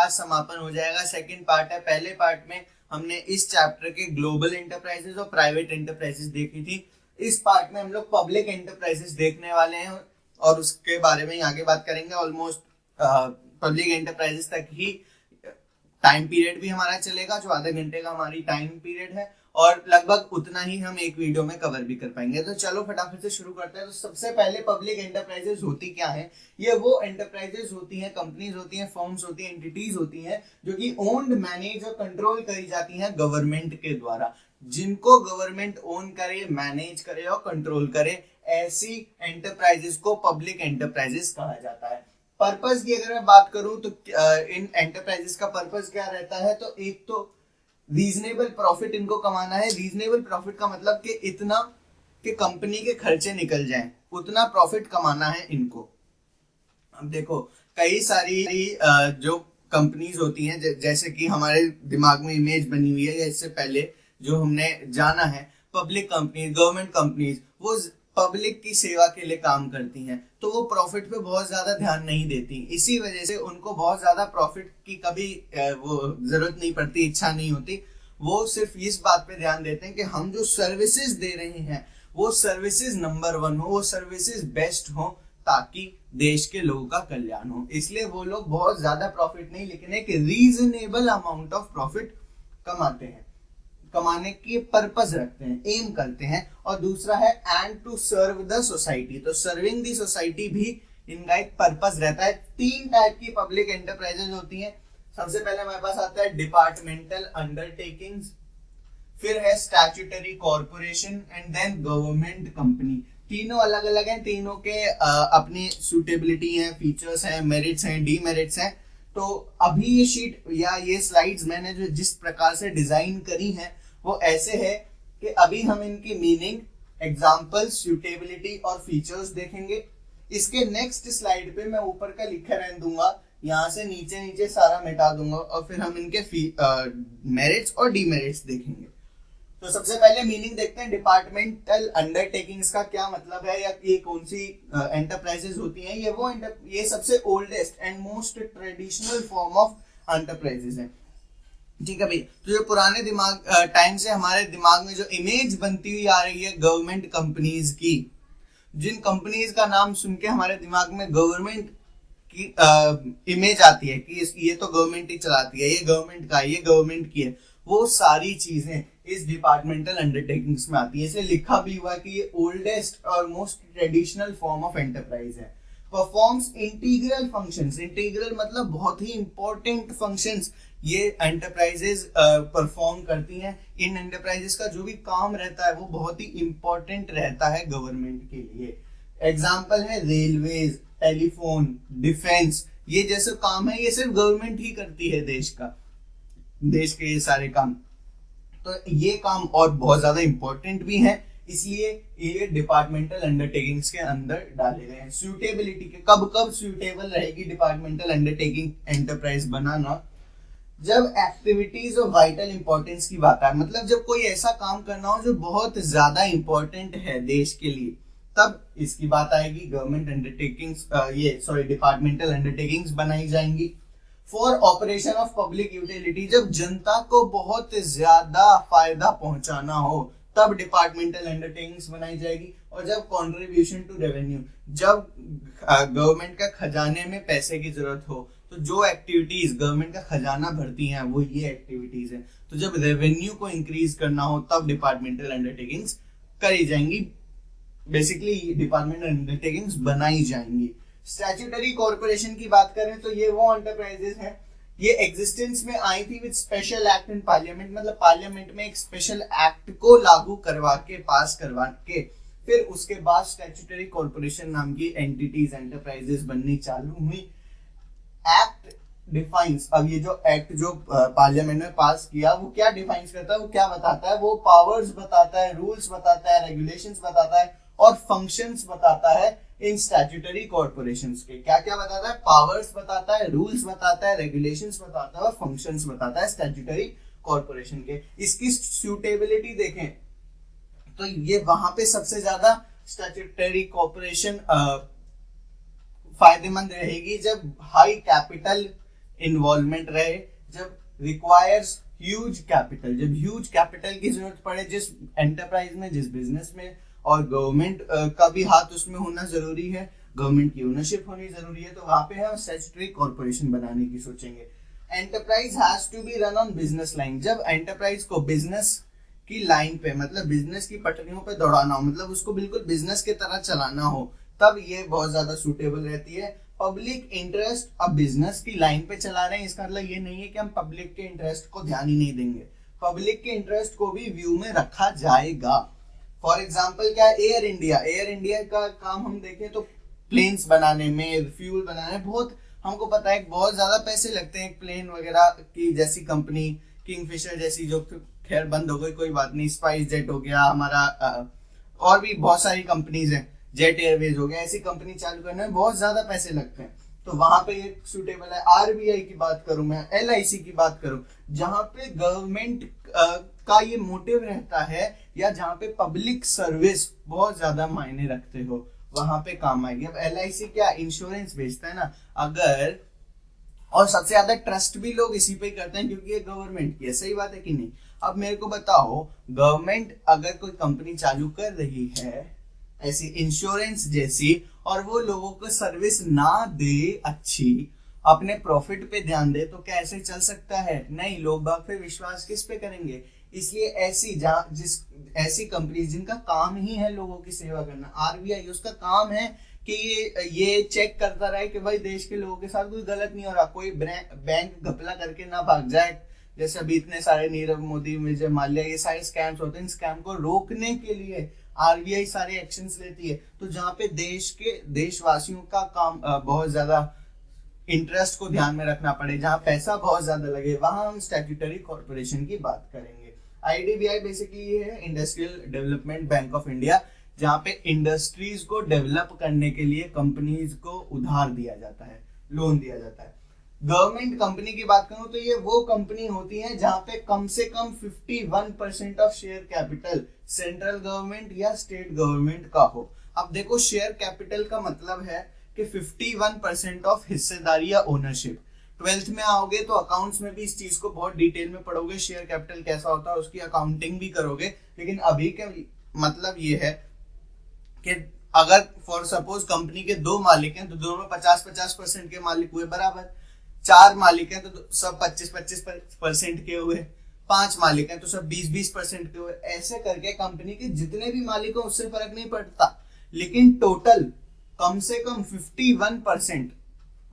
आज समापन हो जाएगा। सेकंड पार्ट है। पहले पार्ट में हमने इस चैप्टर के ग्लोबल एंटरप्राइजेस और प्राइवेट एंटरप्राइजेस देखी थी। इस पार्ट में हम लोग पब्लिक एंटरप्राइजेस देखने वाले हैं और उसके बारे में आगे बात करेंगे। ऑलमोस्ट पब्लिक एंटरप्राइजेस तक ही टाइम पीरियड भी हमारा चलेगा, जो आधे घंटे का हमारी टाइम पीरियड है, और लगभग उतना ही हम एक वीडियो में कवर भी कर पाएंगे। तो चलो फटाफट से शुरू करते हैं। तो सबसे पहले पब्लिक एंटरप्राइजेस होती क्या है? ये वो एंटरप्राइजेस होती हैं, कंपनीज होती हैं, फर्म्स होती हैं, एंटिटीज होती हैं जो कि ओन्ड, मैनेज और कंट्रोल करी जाती हैं गवर्नमेंट के द्वारा। जिनको गवर्नमेंट ओन करे, मैनेज करे और कंट्रोल करे, ऐसी एंटरप्राइजेस को पब्लिक एंटरप्राइजेस कहा जाता है। पर्पस की अगर मैं बात करूं तो इन एंटरप्राइजेस का पर्पस क्या रहता है? तो एक तो रीजनेबल प्रॉफिट इनको कमाना है। रीजनेबल प्रॉफिट का मतलब कि इतना कि कंपनी के खर्चे निकल जाएं, उतना प्रॉफिट कमाना है इनको। अब देखो कई सारी जो कंपनीज होती हैं, जैसे कि हमारे दिमाग में इमेज बनी हुई है, इससे पहले जो हमने जाना है, पब्लिक कंपनीज, गवर्नमेंट कंपनीज, वो पब्लिक की सेवा के लिए काम करती हैं, तो वो प्रॉफिट पे बहुत ज्यादा ध्यान नहीं देती। इसी वजह से उनको बहुत ज्यादा प्रॉफिट की कभी वो जरूरत नहीं पड़ती, इच्छा नहीं होती। वो सिर्फ इस बात पे ध्यान देते हैं कि हम जो सर्विसेज दे रहे हैं वो सर्विसेज नंबर 1 हो, वो सर्विसेज बेस्ट हो, ताकि देश के लोगों का कल्याण हो। इसलिए वो लोग बहुत ज्यादा प्रॉफिट नहीं, लेकिन एक रीजनेबल अमाउंट ऑफ प्रॉफिट कमाते हैं, कमाने की पर्पस रखते हैं, एम करते हैं। और दूसरा है and to serve the society. तो सर्विंग द सोसाइटी भी इनका एक पर्पस रहता है। 3 टाइप की पब्लिक एंटरप्राइजेज होती हैं। सबसे पहले हमारे पास आता है डिपार्टमेंटल अंडरटेकिंग्स, फिर है statutory corporation and then government company. तीनों अलग अलग हैं, तीनों के अपनी सूटेबिलिटी है, फीचर्स हैं, मेरिट्स हैं, डीमेरिट्स हैं। तो अभी ये शीट या ये स्लाइड्स मैंने जो जिस प्रकार से डिजाइन करी हैं वो ऐसे है कि अभी हम इनकी मीनिंग, एग्जांपल, सूटेबिलिटी और फीचर्स देखेंगे। इसके नेक्स्ट स्लाइड पे मैं ऊपर का लिखा रहने दूंगा, यहाँ से नीचे नीचे सारा मिटा दूंगा, और फिर हम इनके मेरिट्स और डीमेरिट्स देखेंगे। तो सबसे पहले मीनिंग देखते हैं। डिपार्टमेंटल अंडरटेकिंग्स का क्या मतलब है, या ये कौन सी एंटरप्राइजेस होती हैं? ये सबसे oldest and most traditional form of enterprises है। ठीक है भाई। तो जो पुराने टाइम से हमारे दिमाग में जो इमेज बनती हुई आ रही है गवर्नमेंट कंपनीज की, जिन कंपनीज का नाम सुन के हमारे दिमाग में गवर्नमेंट की इमेज आती है कि ये तो गवर्नमेंट ही चलाती है, ये गवर्नमेंट का, ये गवर्नमेंट की है, वो सारी चीजें इस डिपार्टमेंटल अंडरटेकिंग्स में आती है। इसलिए लिखा भी हुआ कि ये ओल्डेस्ट और most traditional form of enterprise है। Performs integral functions. इंटीग्रल मतलब बहुत ही इंपॉर्टेंट फंक्शंस ये एंटरप्राइजेस परफॉर्म करती हैं। इन एंटरप्राइजेस का जो भी काम रहता है वो बहुत ही इंपॉर्टेंट रहता है गवर्नमेंट के लिए। एग्जाम्पल है रेलवेज, टेलीफोन, डिफेंस। ये जैसे काम है ये सिर्फ गवर्नमेंट ही करती है देश के ये सारे काम। तो ये काम और बहुत ज्यादा इंपॉर्टेंट भी है, इसलिए ये डिपार्टमेंटल अंडरटेकिंग्स के अंदर डाले गए हैं। सूटेबिलिटी के कब सूटेबल रहेगी डिपार्टमेंटल अंडरटेकिंग एंटरप्राइज बनाना? जब एक्टिविटीज ऑफ वाइटल इंपॉर्टेंस की बात है, मतलब जब कोई ऐसा काम करना हो जो बहुत ज्यादा इंपॉर्टेंट है देश के लिए, तब इसकी बात आएगी। गवर्नमेंट अंडरटेकिंग्स डिपार्टमेंटल अंडरटेकिंग्स बनाई जाएंगी। For operation of public utility, जब जनता को बहुत ज्यादा फायदा पहुंचाना हो तब डिपार्टमेंटल अंडरटेकिंग्स बनाई जाएगी। और जब कंट्रीब्यूशन टू रेवेन्यू, जब गवर्नमेंट का खजाने में पैसे की जरूरत हो, तो जो एक्टिविटीज गवर्नमेंट का खजाना भरती हैं वो ये एक्टिविटीज हैं। तो जब रेवेन्यू को इंक्रीज करना हो तब डिपार्टमेंटल अंडरटेकिंग्स करी जाएंगी। बेसिकली डिपार्टमेंटल अंडरटेकिंग्स बनाई जाएंगी। स्टैट्यूटरी कॉर्पोरेशन की बात करें तो ये वो एंटरप्राइजेस हैं, ये एग्जिस्टेंस में आई थी with special act in parliament, मतलब पार्लियामेंट में एक स्पेशल एक्ट को लागू करवा के, पास करवा के, फिर उसके बाद स्टैट्यूटरी कॉर्पोरेशन नाम की एंटिटीज, एंटरप्राइजेस बननी चालू हुई। एक्ट डिफाइंस, अब ये जो एक्ट जो पार्लियामेंट में पास किया वो क्या डिफाइंस करता है, वो क्या बताता है? वो पावर्स बताता है, रूल्स बताता है, रेगुलेशंस बताता है और फंक्शंस बताता है इन स्टैट्यूटरी कॉर्पोरेशंस के। क्या क्या बताता है? पावर्स बताता है, रूल्स बताता है, रेगुलेशंस बताता है और फंक्शंस बताता है स्टैट्यूटरी कॉर्पोरेशन के। इसकी सूटेबिलिटी देखें तो ये वहां पे सबसे ज्यादा स्टैट्यूटरी कॉर्पोरेशन फायदेमंद रहेगी जब हाई कैपिटल इन्वॉल्वमेंट रहे, जब रिक्वायर्स ह्यूज कैपिटल, जब ह्यूज कैपिटल की जरूरत पड़े जिस एंटरप्राइज में, जिस बिजनेस में, और गवर्नमेंट का भी हाथ उसमें होना जरूरी है, गवर्नमेंट की ओनरशिप होनी जरूरी है, तो वहां पे हम स्टैट्यूटरी कॉर्पोरेशन बनाने की सोचेंगे। Enterprise has to be run on business line, जब एंटरप्राइज को बिजनेस की लाइन पे, मतलब बिजनेस की पटरियों पे दौड़ाना हो, मतलब उसको बिल्कुल बिजनेस की तरह चलाना हो, तब ये बहुत ज्यादा सूटेबल रहती है। पब्लिक इंटरेस्ट, अब बिजनेस की लाइन पे चला रहे हैं, इसका मतलब ये नहीं है कि हम पब्लिक के इंटरेस्ट को ध्यान ही नहीं देंगे, पब्लिक के इंटरेस्ट को भी व्यू में रखा जाएगा। फॉर एग्जाम्पल क्या, एयर इंडिया, एयर इंडिया का काम हम देखें तो प्लेन्स बनाने में, फ्यूल बनाने में बहुत, हमको पता है बहुत ज्यादा पैसे लगते हैं। प्लेन वगैरह की जैसी कंपनी, किंगफिशर जैसी, जो खैर बंद हो गई, कोई बात नहीं, स्पाइस जेट हो गया हमारा, और भी बहुत सारी कंपनीज हैं, जेट एयरवेज हो गया, ऐसी कंपनी चालू करने में बहुत ज्यादा पैसे लगते हैं, तो वहां पे ये सुटेबल है। आरबीआई की बात करूं मैं, एलआईसी की बात करूं, जहां पे गवर्नमेंट का ये मोटिव रहता है, या जहां पे पब्लिक सर्विस बहुत ज्यादा मायने रखते हो, वहां पे काम आएगी। अब एलआईसी क्या, इंश्योरेंस बेचता है ना, अगर, और सबसे ज्यादा ट्रस्ट भी लोग इसी पे करते हैं क्योंकि ये गवर्नमेंट की है, सही बात है कि नहीं। अब मेरे को बताओ, गवर्नमेंट अगर कोई कंपनी चालू कर रही है ऐसी इंश्योरेंस जैसी, और वो लोगों को सर्विस ना दे अच्छी, अपने प्रॉफिट पे ध्यान दे, तो क्या ऐसे चल सकता है? नहीं, लोग बाग पे विश्वास किस पे करेंगे? इसलिए ऐसी कंपनी जिनका काम ही है लोगों की सेवा करना, आरबीआई उसका काम है कि ये चेक करता रहे कि भाई देश के लोगों के साथ कोई गलत नहीं हो रहा, कोई बैंक घपला करके ना भाग जाए। जैसे अभी इतने सारे नीरव मोदी, विजय माल्या, ये सारे स्कैम्स होते हैं, इन स्कैम को रोकने के लिए आरबीआई सारे एक्शंस लेती है। तो जहाँ पे देशवासियों का काम बहुत ज्यादा इंटरेस्ट को ध्यान में रखना पड़े, जहाँ पैसा बहुत ज्यादा लगे, वहां हम स्टैट्यूटरी कॉर्पोरेशन की बात करेंगे। आईडीबीआई बेसिकली ये है industrial development bank of India, जहाँ पे इंडस्ट्रीज को डेवलप करने के लिए कंपनीज को उधार दिया जाता है, लोन दिया जाता है। गवर्नमेंट कंपनी की बात करूं तो ये वो कंपनी होती है जहां पे कम से कम 51% of share capital central government या स्टेट गवर्नमेंट का हो। अब देखो, शेयर कैपिटल का मतलब है कि 51% ऑफ हिस्सेदारी या ओनरशिप। 12th में आओगे तो अकाउंट्स में भी इस चीज को बहुत डिटेल में पढ़ोगे, शेयर कैपिटल कैसा होता है, उसकी अकाउंटिंग भी करोगे। लेकिन अभी के मतलब ये है कि अगर फॉर सपोज कंपनी के 2 मालिक हैं तो दोनों में 50-50% के मालिक हुए बराबर, 4 मालिक हैं तो सब 25-25% के हुए, 5 मालिक हैं तो सब 20-20% के हुए। ऐसे करके कंपनी के जितने भी मालिक हो उससे फर्क नहीं पड़ता, लेकिन टोटल कम से कम 51%,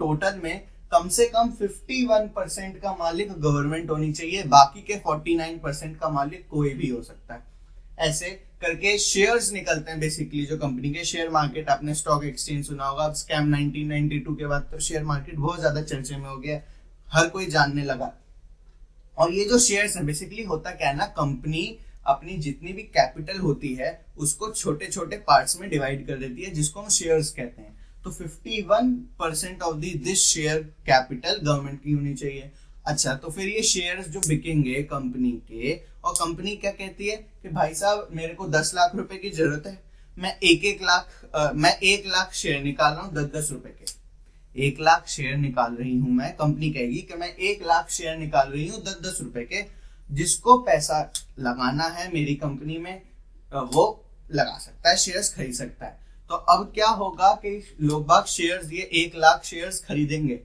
टोटल में कम से कम 51% का मालिक गवर्नमेंट होनी चाहिए, बाकी के 49% का मालिक कोई भी हो सकता है। ऐसे करके शेयर्स निकलते हैं बेसिकली जो कंपनी के। शेयर मार्केट, आपने स्टॉक एक्सचेंज सुना होगा, अब स्कैम 1992 के बाद तो शेयर मार्केट बहुत ज्यादा चर्चे में हो गया, हर कोई जानने लगा। और ये जो शेयर्स है बेसिकली होता क्या है ना, कंपनी अपनी जितनी भी कैपिटल होती है उसको छोटे छोटे पार्ट्स में डिवाइड कर देती है, जिसको हम शेयर्स कहते हैं। तो 51% of this share capital government की होनी चाहिए। अच्छा, तो फिर ये शेयर्स जो बिकेंगे कंपनी के, और कंपनी क्या कहती है कि भाई साहब मेरे को 10 लाख रुपए की जरूरत है, मैं 1 लाख शेयर निकाल रहा हूँ 10-10 रुपए के, 1 लाख शेयर निकाल रही हूं मैं। कंपनी कहेगी कि मैं 1 लाख शेयर निकाल रही हूँ 10-10 रुपए के, जिसको पैसा लगाना है मेरी कंपनी में वो लगा सकता है, शेयर्स खरीद सकता है। तो अब क्या होगा कि लोग बाग शेयर्स, ये 1 लाख शेयर्स खरीदेंगे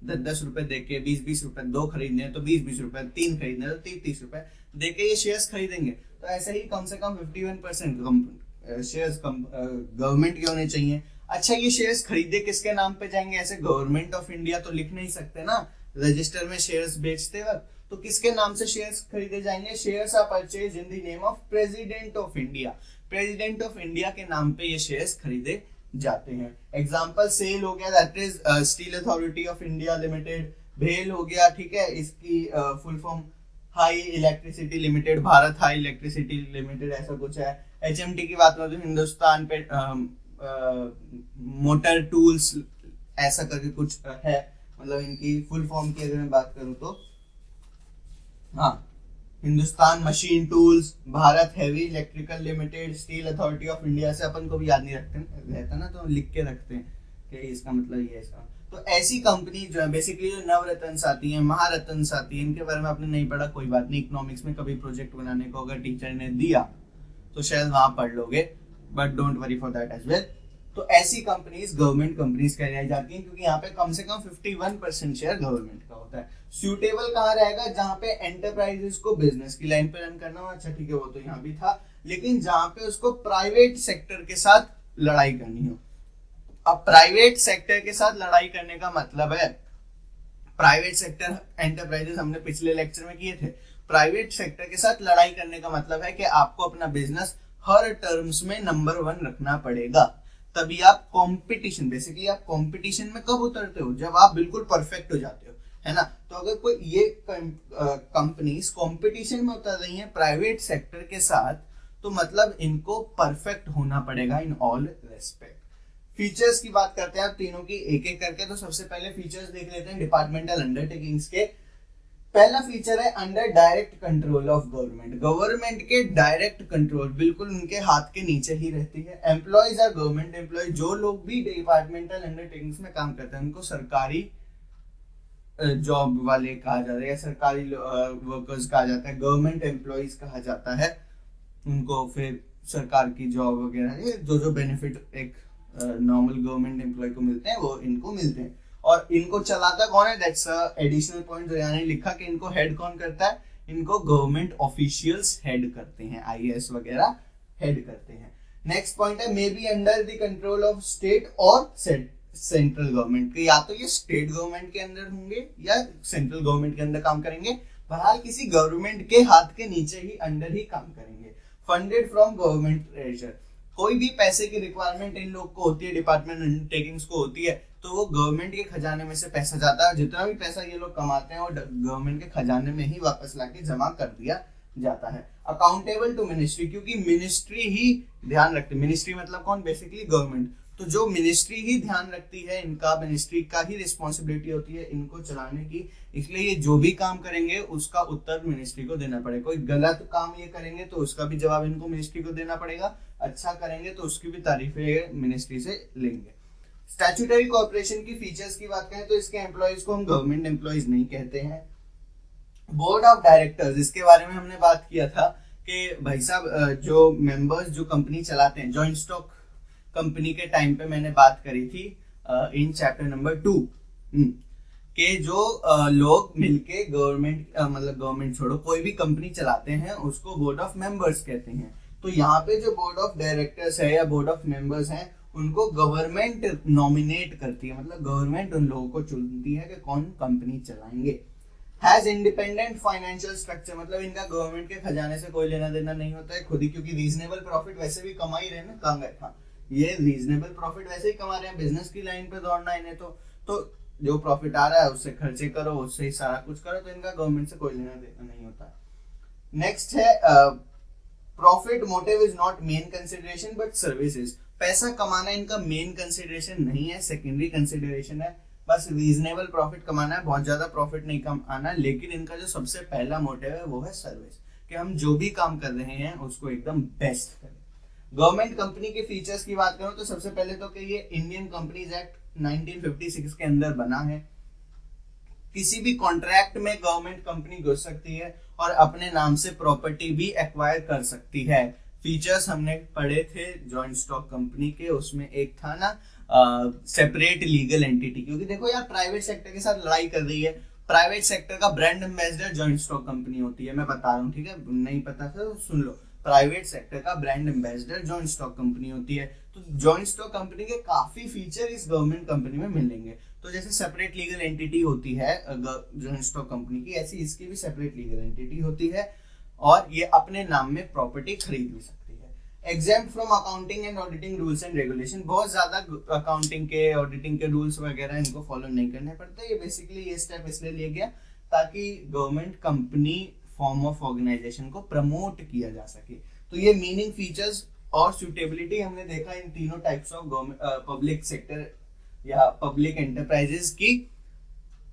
10-10 रुपए देके, 20-20 रुपए, 2 खरीदने हैं तो 20-20 रुपए, 3 खरीदने हैं तो 30-30 रुपए देके ये शेयर्स खरीदेंगे। तो ऐसे ही कम से कम 51% शेयर्स गवर्नमेंट के होने चाहिए। अच्छा, ये शेयर्स खरीदे किसके नाम पे जाएंगे? ऐसे गवर्नमेंट ऑफ इंडिया तो लिख नहीं सकते ना रजिस्टर में शेयर्स बेचते वक्त, तो किसके नाम से शेयर्स खरीदे जाएंगे? Shares are purchase in the name of president of India. President of India के नाम पे ये शेयर्स खरीदे जाते हैं। एग्जांपल सेल हो गया, that is steel authority of India limited. भेल हो गया, ठीक है, इसकी full form high electricity limited, Bharat high electricity limited, ऐसा कुछ है। एचएमटी की बात करें तो हिंदुस्तान पे मोटर टूल्स, ऐसा करके कुछ है, मतलब इनकी फुल फॉर्म की अगर मैं बात करूं तो हाँ, Hindustan machine tools, Bharat heavy electrical limited, steel authority of India. से अपन को भी याद नहीं रहता ना, तो लिख के रखते हैं कि इसका मतलब ये है इसका। तो ऐसी कंपनी जो है बेसिकली जो नवरत्न आती है, महारत्न आती है, इनके बारे में आपने नहीं पढ़ा कोई बात नहीं, इकोनॉमिक्स में कभी प्रोजेक्ट बनाने को अगर टीचर ने दिया तो शायद वहां पढ़ लोगे, but don't worry for that as well. तो ऐसी कंपनीज गवर्नमेंट कंपनीज कहलाई जाती हैं, क्योंकि यहाँ पे कम से कम 51% शेयर गवर्नमेंट का होता है। सूटेबल कहाँ रहेगा, जहाँ पे एंटरप्राइजेस को बिजनेस की लाइन पे रन करना हो, अच्छा ठीक है वो तो यहाँ भी था, लेकिन जहाँ पे उसको प्राइवेट सेक्टर के साथ लड़ाई करनी हो। अब प्राइवेट सेक्टर के साथ लड़ाई करने का मतलब है, प्राइवेट सेक्टर एंटरप्राइजेस हमने पिछले लेक्चर में किए थे, प्राइवेट सेक्टर के साथ लड़ाई करने का मतलब है कि आपको अपना बिजनेस हर टर्म्स में नंबर 1 रखना पड़ेगा, तभी आप कंपटीशन, बेसिकली आप कंपटीशन में कब उतरते हो, जब आप बिल्कुल परफेक्ट हो जाते हो, है ना। तो अगर कोई ये कंपनीज कंपटीशन में उतर रही हैं प्राइवेट सेक्टर के साथ, तो मतलब इनको परफेक्ट होना पड़ेगा इन ऑल रेस्पेक्ट। फीचर्स की बात करते हैं आप तीनों की एक एक करके। तो सबसे पहले फीचर्स देख लेते हैं डिपार्टमेंटल अंडरटेकिंग्स के। पहला फीचर है under direct control of government. Government के डायरेक्ट कंट्रोल, बिल्कुल उनके हाथ के नीचे ही रहती है। एम्प्लॉयज आर गवर्नमेंट एम्प्लॉय, जो लोग भी डिपार्टमेंटल अंडरटेकिंग्स में काम करते हैं उनको सरकारी जॉब वाले कहा जाता है या सरकारी वर्कर्स कहा जाता है, गवर्नमेंट एम्प्लॉयज कहा जाता है उनको। फिर सरकार की जॉब वगैरह जो जो बेनिफिट एक नॉर्मल गवर्नमेंट एम्प्लॉय को मिलते हैं वो इनको मिलते हैं। और इनको चलाता कौन है, दैट्स एडिशनल पॉइंट जो यहाँ लिखा कि इनको हेड कौन करता है, इनको गवर्नमेंट ऑफिशियल्स हेड करते हैं, आईएएस वगैरह हेड करते हैं। नेक्स्ट पॉइंट है may be under the control of state और सेंट्रल गवर्नमेंट के, या तो ये स्टेट गवर्नमेंट के अंदर होंगे या सेंट्रल गवर्नमेंट के अंदर काम करेंगे, बहरहाल किसी गवर्नमेंट के हाथ के नीचे ही अंडर ही काम करेंगे। फंडेड फ्रॉम गवर्नमेंट ट्रेजर, कोई भी पैसे की रिक्वायरमेंट इन लोग को होती है, डिपार्टमेंट अंडरटेकिंग्स को होती है, तो वो गवर्नमेंट के खजाने में से पैसा जाता है, जितना भी पैसा ये लोग कमाते हैं वो गवर्नमेंट के खजाने में ही वापस लाके जमा कर दिया जाता है। अकाउंटेबल टू मिनिस्ट्री, क्योंकि मिनिस्ट्री ही ध्यान रखती है, मिनिस्ट्री मतलब कौन, बेसिकली गवर्नमेंट, तो जो मिनिस्ट्री ही ध्यान रखती है इनका, मिनिस्ट्री का ही रिस्पॉन्सिबिलिटी होती है इनको चलाने की, इसलिए ये जो भी काम करेंगे उसका उत्तर मिनिस्ट्री को देना पड़ेगा। कोई गलत काम ये करेंगे तो उसका भी जवाब इनको मिनिस्ट्री को देना पड़ेगा, अच्छा करेंगे तो उसकी भी तारीफें मिनिस्ट्री से लेंगे। स्टैट्यूटरी कॉर्पोरेशन की फीचर्स की बात करें तो इसके एम्प्लॉयज को हम गवर्नमेंट एम्प्लॉयज नहीं कहते हैं। बोर्ड ऑफ डायरेक्टर्स, इसके बारे में हमने बात किया था कि भाई साहब जो मेंबर्स जो कंपनी चलाते हैं, जॉइंट स्टॉक कंपनी के टाइम पे मैंने बात करी थी इन चैप्टर नंबर 2 के जो लोग मिलके गवर्नमेंट मतलब गवर्नमेंट छोड़ो कोई भी कंपनी चलाते हैं उसको बोर्ड ऑफ मेंबर्स कहते हैं। तो यहाँ पे जो बोर्ड ऑफ डायरेक्टर्स है या बोर्ड ऑफ मेंबर्स हैं उनको गवर्नमेंट नॉमिनेट करती है, मतलब गवर्नमेंट उन लोगों को चुनती है कि कौन कंपनी चलाएंगे। हैज इंडिपेंडेंट फाइनेंशियल स्ट्रक्चर, मतलब इनका गवर्नमेंट के खजाने से कोई लेना देना नहीं होता है, खुद ही, क्योंकि रीजनेबल प्रॉफिट वैसे भी कमा ही रहे ना, कहाँ गए था ये रीजनेबल प्रॉफिट वैसे ही कमा रहे हैं, बिजनेस की लाइन पे दौड़ना इन्हें तो जो प्रॉफिट आ रहा है उससे खर्चे करो, उससे ही सारा कुछ करो, तो इनका गवर्नमेंट से कोई लेना देना नहीं होता। नेक्स्ट है profit motive is not main consideration but services, पैसा कमाना इनका मेन कंसिडरेशन नहीं है, सेकेंडरी कंसिडरेशन है, बस रीजनेबल प्रॉफिट कमाना है, बहुत ज्यादा प्रॉफिट नहीं कमाना, लेकिन इनका जो सबसे पहला मोटिव है वो है सर्विस, कि हम जो भी काम कर रहे हैं उसको एकदम बेस्ट करें। गवर्नमेंट कंपनी के फीचर्स की बात करूं तो सबसे पहले तो कि ये इंडियन कंपनीज एक्ट 1956 के अंदर बना है, किसी भी कॉन्ट्रैक्ट में गवर्नमेंट कंपनी घुस सकती है और अपने नाम से प्रॉपर्टी भी एक्वायर कर सकती है। फीचर्स हमने पढ़े थे जॉइंट स्टॉक कंपनी के, उसमें एक था ना सेपरेट लीगल एंटिटी, क्योंकि देखो यार प्राइवेट सेक्टर के साथ लड़ाई कर रही है, प्राइवेट सेक्टर का brand ambassador joint stock company होती है, मैं बता रहा हूँ, ठीक है, नहीं पता था तो सुन लो, प्राइवेट सेक्टर का brand ambassador joint stock company होती है। तो जॉइंट स्टॉक कंपनी के काफी फीचर इस गवर्नमेंट कंपनी में मिलेंगे। तो जैसे सेपरेट लीगल एंटिटी होती है जॉइंट स्टॉक कंपनी की, ऐसी इसकी भी सेपरेट लीगल एंटिटी होती है और ये अपने नाम में प्रॉपर्टी खरीद भी सकती है। Exempt from accounting and auditing rules and regulation, बहुत ज्यादा अकाउंटिंग के ऑडिटिंग के रूल्स वगैरह इनको फॉलो नहीं करने पड़ते। ये बेसिकली ये स्टेप इसलिए लिया गया ताकि government company form of organisation को प्रमोट किया जा सके। तो ये मीनिंग, फीचर्स और सूटेबिलिटी हमने देखा इन तीनों टाइप्स ऑफ पब्लिक सेक्टर या पब्लिक एंटरप्राइजेस की।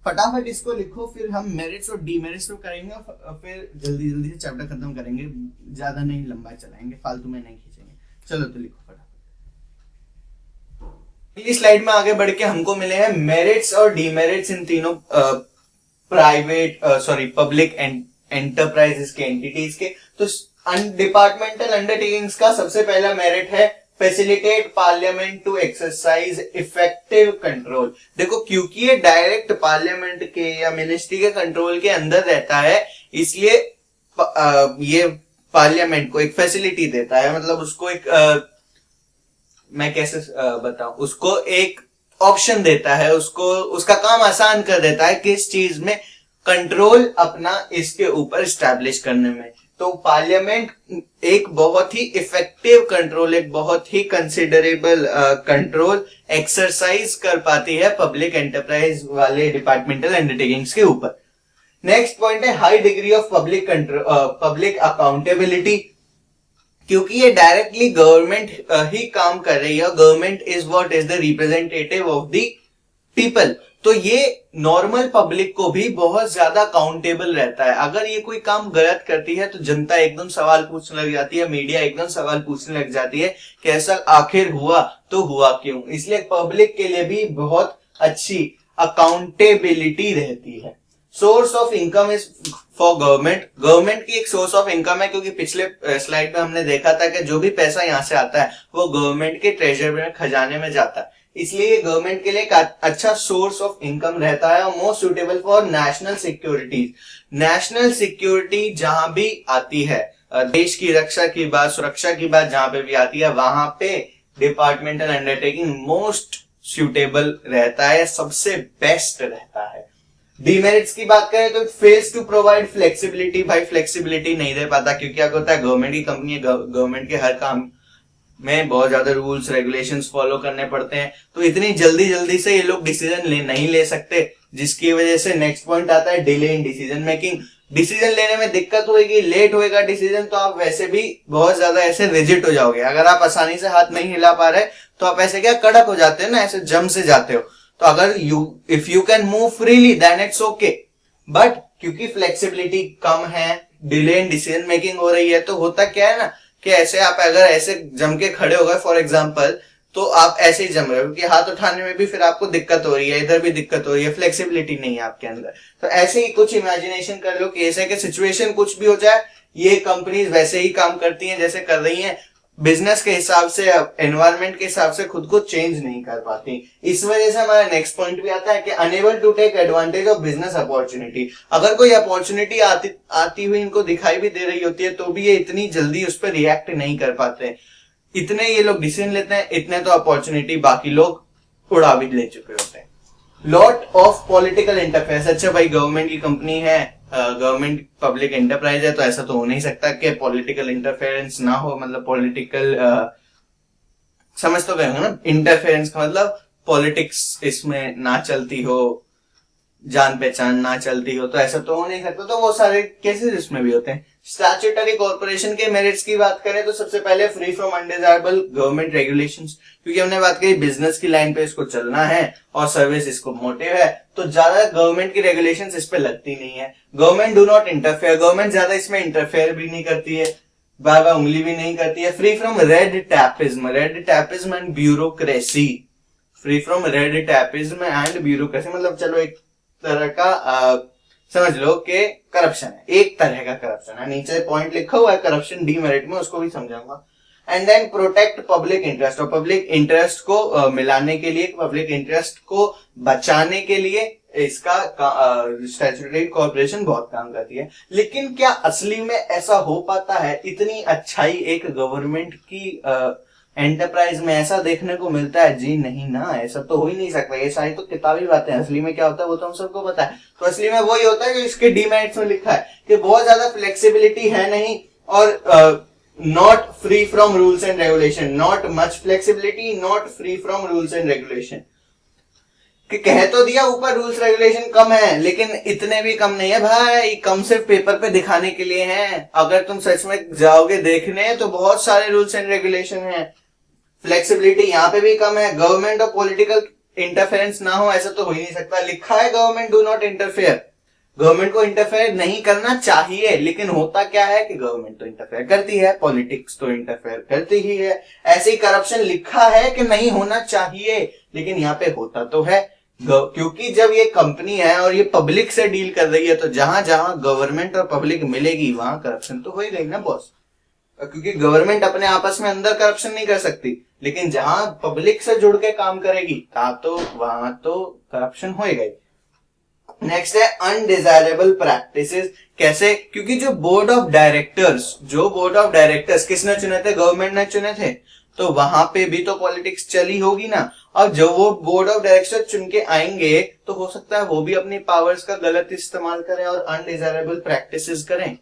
फटाफट इसको लिखो, फिर हम मेरिट्स और डीमेरिट्स को करेंगे, फिर जल्दी जल्दी से चैप्टर खत्म करेंगे, ज्यादा नहीं लंबा चलाएंगे, फालतू में नहीं खींचेंगे। चलो तो लिखो फटाफट। अगली स्लाइड में आगे बढ़ के हमको मिले हैं मेरिट्स और डीमेरिट्स इन तीनों पब्लिक एंटरप्राइजेस के एंटिटीज के। तो डिपार्टमेंटल अंडरटेकिंग्स का सबसे पहला मेरिट है facilitate parliament to exercise effective control. देखो, क्योंकि ये डायरेक्ट पार्लियामेंट के या मिनिस्ट्री के कंट्रोल के अंदर रहता है, इसलिए ये पार्लियामेंट को एक फैसिलिटी देता है, मतलब उसको एक मैं कैसे बताऊं, उसको एक ऑप्शन देता है, उसको उसका काम आसान कर देता है किस चीज में, कंट्रोल अपना इसके ऊपर स्टैब्लिश करने में। तो पार्लियामेंट एक बहुत ही इफेक्टिव कंट्रोल, एक बहुत ही कंसिडरेबल कंट्रोल एक्सरसाइज कर पाती है पब्लिक एंटरप्राइज वाले डिपार्टमेंटल अंडरटेकिंग्स के ऊपर। नेक्स्ट पॉइंट है high degree of public accountability. क्योंकि ये डायरेक्टली गवर्नमेंट ही काम कर रही है, government is what is the representative of the people, तो ये नॉर्मल पब्लिक को भी बहुत ज्यादा अकाउंटेबल रहता है। अगर ये कोई काम गलत करती है तो जनता एकदम सवाल पूछने लग जाती है, मीडिया एकदम सवाल पूछने लग जाती है कि ऐसा आखिर हुआ तो हुआ क्यों। इसलिए पब्लिक के लिए भी बहुत अच्छी अकाउंटेबिलिटी रहती है। Source of income is for government. Government की एक सोर्स ऑफ इनकम है, क्योंकि पिछले स्लाइड में हमने देखा था कि जो भी पैसा यहां से आता है वो गवर्नमेंट के ट्रेजर में, खजाने में जाता है, इसलिए गवर्नमेंट के लिए एक अच्छा सोर्स ऑफ इनकम रहता है। और most suitable for national security. National security जहां भी आती है, देश की रक्षा की बात, सुरक्षा की बात जहां पे भी आती है, वहां पे डिपार्टमेंटल अंडरटेकिंग मोस्ट सुटेबल रहता है, सबसे बेस्ट रहता है। डीमेरिट्स की बात करें तो फेल्स टू प्रोवाइड फ्लेक्सिबिलिटी। भाई फ्लेक्सिबिलिटी नहीं दे पाता, क्योंकि क्या होता है, गवर्नमेंट की कंपनी है, गवर्नमेंट के हर काम में बहुत ज्यादा रूल्स रेगुलेशंस फॉलो करने पड़ते हैं, तो इतनी जल्दी से ये लोग डिसीजन नहीं ले सकते, जिसकी वजह से नेक्स्ट पॉइंट आता है delay in decision making. Decision लेने में दिक्कत होगी, लेट होएगा डिसीजन, तो आप वैसे भी बहुत ज्यादा ऐसे रिजिड हो जाओगे। अगर आप आसानी से हाथ नहीं हिला पा रहे तो आप ऐसे क्या कड़क हो जाते हो ना, ऐसे जम से जाते हो। तो अगर if you can move freely then it's okay, but क्योंकि फ्लेक्सिबिलिटी कम है, डिले इन डिसीजन मेकिंग हो रही है, तो होता क्या है ना कि ऐसे आप अगर ऐसे जम के खड़े हो गए फॉर एग्जांपल, तो आप ऐसे ही जम रहे हो, क्योंकि हाथ उठाने में भी फिर आपको दिक्कत हो रही है, इधर भी दिक्कत हो रही है, फ्लेक्सिबिलिटी नहीं है आपके अंदर। तो ऐसे ही कुछ इमेजिनेशन कर लो कि ऐसे कि सिचुएशन कुछ भी हो जाए, ये कंपनीज वैसे ही काम करती हैं जैसे कर रही हैं, बिजनेस के हिसाब से, एनवायरमेंट के हिसाब से खुद को चेंज नहीं कर पाती। इस वजह से हमारा नेक्स्ट पॉइंट भी आता है कि unable to take advantage of business opportunity. अगर कोई अपॉर्चुनिटी आती हुई इनको दिखाई भी दे रही होती है, तो भी ये इतनी जल्दी उस पर रिएक्ट नहीं कर पाते। इतने ये लोग डिसीजन लेते हैं, इतने तो अपॉर्चुनिटी बाकी लोग उड़ा भी ले चुके होते हैं। Lot of political interference. अच्छा भाई, गवर्नमेंट की कंपनी है, गवर्नमेंट पब्लिक एंटरप्राइज है, तो ऐसा तो हो नहीं सकता कि पॉलिटिकल इंटरफेरेंस ना हो, मतलब पॉलिटिकल समझ तो गए ना, इंटरफेरेंस का मतलब पॉलिटिक्स इसमें ना चलती हो, जान पहचान ना चलती हो, तो ऐसा तो हो नहीं सकता। तो वो सारे केसेस इसमें भी होते हैं। स्टैट्यूटरी कॉर्पोरेशन के मेरिट्स की बात करें तो सबसे पहले free from undesirable government regulations, क्योंकि हमने बात करी बिजनेस की लाइन पे इसको चलना है और सर्विस इसको मोटिव है, तो ज्यादा गवर्नमेंट की रेगुलेशंस इस पे लगती नहीं है। Government do not interfere, government ज्यादा इसमें इंटरफेयर भी नहीं करती है, बार बार उंगली भी नहीं करती है। Free from red tapism and bureaucracy. Free from red tapism and bureaucracy मतलब चलो एक तरह का समझ लो कि करप्शन है, एक तरह का करप्शन है। नीचे पॉइंट लिखा हुआ है करप्शन डीमेरिट में, उसको भी समझाऊंगा। And then protect public interest, और पब्लिक इंटरेस्ट को मिलाने के लिए, पब्लिक इंटरेस्ट को बचाने के लिए इसका स्टैट्यूटरी कॉर्पोरेशन बहुत काम करती है। लेकिन क्या असली में ऐसा हो पाता है? इतनी अच्छाई एक गवर्नमेंट की एंटरप्राइज में ऐसा देखने को मिलता है? जी नहीं ना, ऐसा तो हो ही नहीं सकता। ये सारी तो किताबी बातें हैं, असली में क्या होता है वो तो हम सबको पता है। तो असली में वही होता है जो इसके डीमेरिट्स में लिखा है कि बहुत ज्यादा फ्लेक्सिबिलिटी है नहीं, और not free from rules and regulation, not much flexibility, not free from rules and regulation. कि कह तो दिया ऊपर रूल्स रेगुलेशन कम है, लेकिन इतने भी कम नहीं है भाई, कम सिर्फ पेपर पे दिखाने के लिए हैं। अगर तुम सच में जाओगे देखने तो बहुत सारे रूल्स एंड रेगुलेशन हैं। फ्लेक्सिबिलिटी यहाँ पे भी कम है। गवर्नमेंट और पॉलिटिकल इंटरफेरेंस ना हो ऐसा तो हो ही नहीं सकता। लिखा है government do not interfere, government को इंटरफेयर नहीं करना चाहिए, लेकिन होता क्या है कि गवर्नमेंट तो इंटरफेयर करती है, पॉलिटिक्स तो इंटरफेयर करती ही है। ऐसे ही करप्शन लिखा है कि नहीं होना चाहिए, लेकिन यहाँ पे होता तो है। क्योंकि जब ये कंपनी है और ये पब्लिक से डील कर रही है, तो जहां जहां गवर्नमेंट और पब्लिक मिलेगी वहां करप्शन तो हो ही गई ना बॉस। क्योंकि गवर्नमेंट अपने आपस में अंदर करप्शन नहीं कर सकती, लेकिन जहां पब्लिक से जुड़ के काम करेगी वहां तो करप्शन हो ही गई। नेक्स्ट है अनडिजायरेबल प्रैक्टिसेस। कैसे? क्योंकि जो बोर्ड ऑफ डायरेक्टर्स किसने चुने थे? गवर्नमेंट ने चुने थे, तो वहां पे भी तो पॉलिटिक्स चली होगी ना। और जब वो बोर्ड ऑफ डायरेक्टर चुन के आएंगे तो हो सकता है वो भी अपनी पावर्स का गलत इस्तेमाल करें और अनडिजायरेबल प्रैक्टिसेस करें,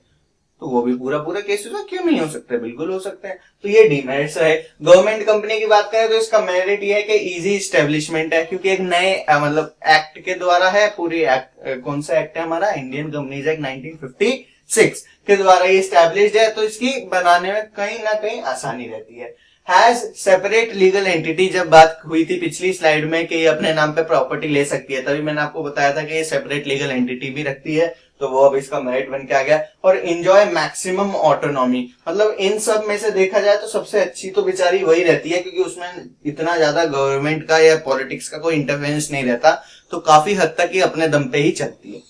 तो वो भी पूरा केसेस है, क्यों नहीं हो सकते? बिल्कुल हो सकते हैं। तो ये डीमेरिट्स है। गवर्नमेंट कंपनी की बात करें तो इसका मेरिट ये है कि इजी एस्टेब्लिशमेंट है, क्योंकि एक नए मतलब एक्ट के द्वारा है। पूरी एक्ट कौन सा एक्ट है हमारा? इंडियन कंपनीज एक्ट 1956 के द्वारा ये एस्टेब्लिश्ड है, तो इसकी बनाने में कहीं ना कहीं आसानी रहती है। Has separate legal entity. जब बात हुई थी पिछली स्लाइड में कि ये अपने नाम पे प्रॉपर्टी ले सकती है, तभी मैंने आपको बताया था कि ये सेपरेट लीगल एंटिटी भी रखती है, तो वो अब इसका मेरिट बन के आ गया। और एंजॉय मैक्सिमम ऑटोनॉमी, मतलब इन सब में से देखा जाए तो सबसे अच्छी तो बेचारी वही रहती है, क्योंकि उसमें इतना ज्यादा गवर्नमेंट का या पॉलिटिक्स का कोई इंटरफेरेंस नहीं रहता, तो काफी हद तक ये अपने दम पे ही चलती है।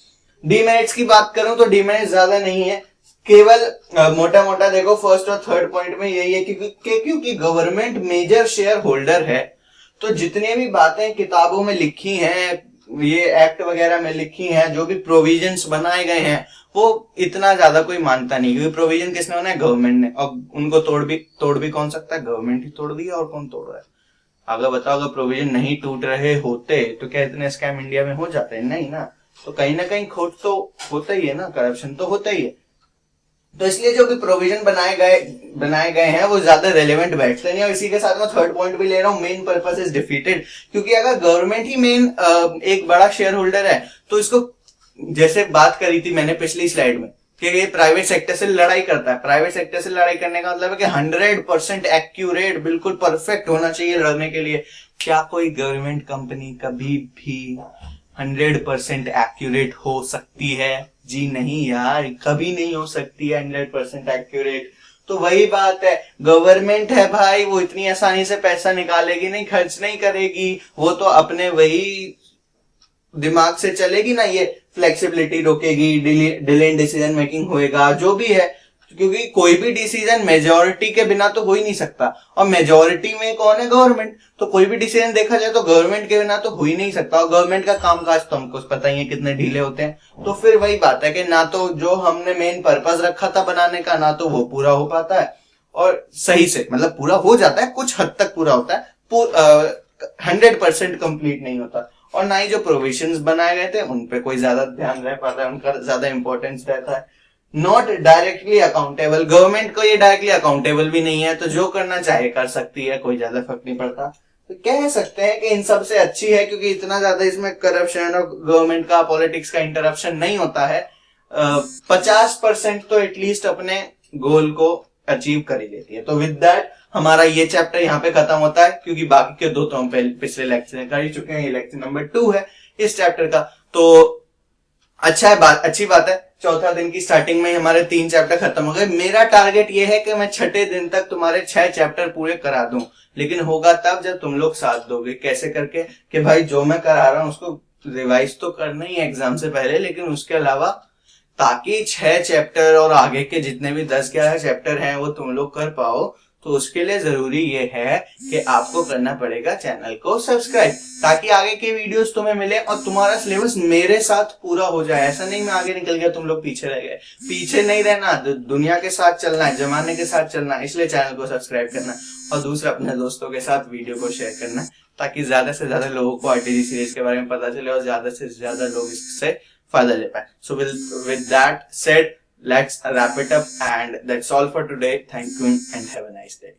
डीमेरिट्स की बात करूं तो डीमेरिट्स ज्यादा नहीं है, केवल मोटा मोटा देखो फर्स्ट और थर्ड पॉइंट में यही है क्योंकि गवर्नमेंट मेजर शेयर होल्डर है, तो जितने भी बातें किताबों में लिखी हैं, ये एक्ट वगैरह में लिखी हैं, जो भी प्रोविजंस बनाए गए हैं, वो इतना ज्यादा कोई मानता नहीं, क्योंकि प्रोविजन किसने बनाया? गवर्नमेंट ने। और उनको तोड़ भी कौन सकता है? गवर्नमेंट ही तोड़ दी है, और कौन तोड़ रहा है? अगर बताओ, अगर प्रोविजन नहीं टूट रहे होते तो क्या इतने स्कैम इंडिया में हो जाते हैं? नहीं ना। तो कहीं ना कहीं खोट तो होता ही है ना, करप्शन तो होता ही है। तो इसलिए जो भी प्रोविजन बनाए गए हैं वो ज्यादा रेलेवेंट बैठते नहीं। और इसी के साथ मैं थर्ड पॉइंट भी ले रहा हूँ, मेन पर्पस इज डिफीटेड। क्योंकि अगर गवर्नमेंट ही मेन एक बड़ा शेयर होल्डर है, तो इसको, जैसे बात करी थी मैंने पिछली स्लाइड में कि ये प्राइवेट सेक्टर से लड़ाई करता है। प्राइवेट सेक्टर से लड़ाई करने का मतलब है कि 100% एक्यूरेट, बिल्कुल परफेक्ट होना चाहिए लड़ने के लिए। क्या कोई गवर्नमेंट कंपनी कभी भी 100% एक्यूरेट हो सकती है? जी नहीं यार, कभी नहीं हो सकती है 100% एक्यूरेट। तो वही बात है, गवर्नमेंट है भाई, वो इतनी आसानी से पैसा निकालेगी नहीं, खर्च नहीं करेगी, वो तो अपने वही दिमाग से चलेगी ना। ये फ्लेक्सिबिलिटी रोकेगी, डिले इन डिसीजन मेकिंग होएगा, जो भी है, क्योंकि कोई भी डिसीजन मेजोरिटी के बिना तो हो ही नहीं सकता, और मेजोरिटी में कौन है? गवर्नमेंट। तो कोई भी डिसीजन देखा जाए तो गवर्नमेंट के बिना तो हो ही नहीं सकता। और गवर्नमेंट का कामकाज तो हमको पता ही है कितने ढीले होते हैं। तो फिर वही बात है कि ना तो जो हमने मेन पर्पस रखा था बनाने का, ना तो वो पूरा हो पाता है, और सही से, मतलब पूरा हो जाता है, कुछ हद तक पूरा होता है, 100% कंप्लीट नहीं होता। और ना ही जो प्रोविजंस बनाए गए थे उन पे कोई ज्यादा ध्यान रह पाता है, उनका ज्यादा इंपॉर्टेंस रहता है। नॉट डायरेक्टली अकाउंटेबल, गवर्नमेंट को ये डायरेक्टली अकाउंटेबल भी नहीं है, तो जो करना चाहे कर सकती है, कोई ज्यादा फर्क नहीं पड़ता। तो कह सकते हैं कि इन सब से अच्छी है, क्योंकि इतना ज्यादा इसमें करप्शन और गवर्नमेंट का, पॉलिटिक्स का इंटरप्शन नहीं होता है। 50% तो एटलीस्ट अपने गोल को अचीव कर ही लेती है। तो विद दैट हमारा ये चैप्टर यहाँ पे खत्म होता है, क्योंकि बाकी के दो तो हम पिछले लेक्चर में कर ही चुके हैं। ये लेक्चर नंबर 2 है इस चैप्टर का। तो अच्छी बात है, चौथा दिन की स्टार्टिंग में हमारे 3 चैप्टर खत्म हो गए। मेरा टारगेट ये है कि मैं 6ठे दिन तक तुम्हारे 6 चैप्टर पूरे करा दूं, लेकिन होगा तब जब तुम लोग साथ दोगे। कैसे करके? कि भाई जो मैं करा रहा हूं उसको रिवाइज तो करना ही है एग्जाम से पहले, लेकिन उसके अलावा ताकि 6 चैप्टर और आगे के जितने भी 10-11 चैप्टर हैं वो तुम लोग कर पाओ, तो उसके लिए जरूरी ये है कि आपको करना पड़ेगा चैनल को सब्सक्राइब, ताकि आगे के वीडियोस तुम्हें मिले और तुम्हारा सिलेबस मेरे साथ पूरा हो जाए। ऐसा नहीं मैं आगे निकल गया, तुम लोग पीछे रह गए। पीछे नहीं रहना, दुनिया के साथ चलना है, जमाने के साथ चलना है। इसलिए चैनल को सब्सक्राइब करना, और दूसरा अपने दोस्तों के साथ वीडियो को शेयर करना, ताकि ज्यादा से ज्यादा लोगों को आरटीजी सीरीज के बारे में पता चले और ज्यादा से ज्यादा लोग इससे फायदा ले पाए। So with that said, let's wrap it up, and that's all for today. Thank you and have a nice day.